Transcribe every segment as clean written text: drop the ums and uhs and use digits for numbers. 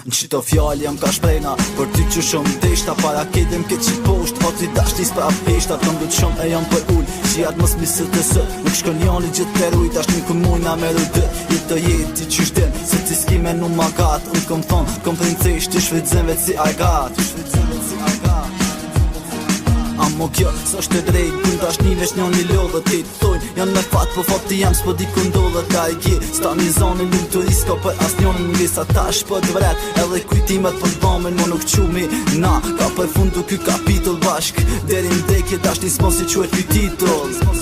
Në qito fjall jam ka shprejna për ty që shumë deshta. Para kedim ke që posht po t'i dashtis për apeshta. Të ndut shumë e jam për ull që jatë mës misët të së. Nuk shkon jani gjithë të rujt ashtë një kun mujna me rujtë. Jetë të jetë ti qyshten se ti s'ki me nu magat. Unë kom thonë kom princesh ti shvidzim vetë si argat. Amo kjo s'është e drejt kun tash një vesh një lodhë ti të thojnë janë me fat po fati jam s'po di ku ndodhët ka i kje sta një zonë lumë të risko për as njën ngesa tash po të vret edhe kujtimet për t'bamen mo nuk qumi na ka për fundu ky kapitull bashk deri ndekje tash një s'mo si quet ky titull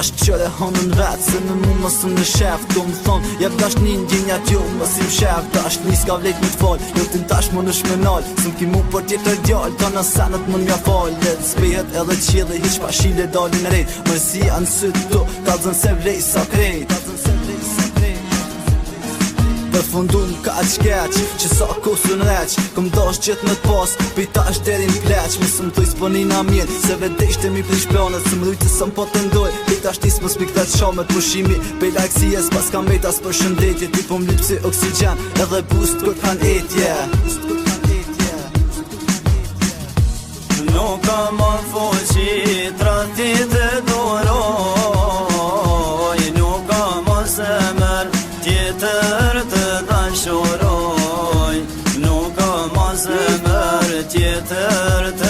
tash qëre honën vetë se në mu mësë në shef do më thonë jep tash një ndjenja t'jo mësim shef tash një s'ka vlet më t'fall jo t'in tash më në shmenal s'm ki mu për tjetër djall ta në senet më n'mja fall let s'pehet edhe qjeli hiq pa shile dalin rejt mërësi anë sytë tu kalzën se vlej sa krejt Për fundum ka qkeq që sa kosu n'req Këm dash gjithë në t'pas Pej tash deri n'pleq Mësë më toj s'ponina mirë Se vedeshte mi prish planet Së më rujtë se më po të ndoj Pej tash tis më s'piktat shamet pushimi Pej lakësijes pas kam metas për shëndetje Ti po m'lyp si oksigen Edhe boost kër kan etje Nuk ka më fuqi Trati të duroj Nuk ka më zemër Tjetër të dashuroj Nuk ka më zemër Tjetër të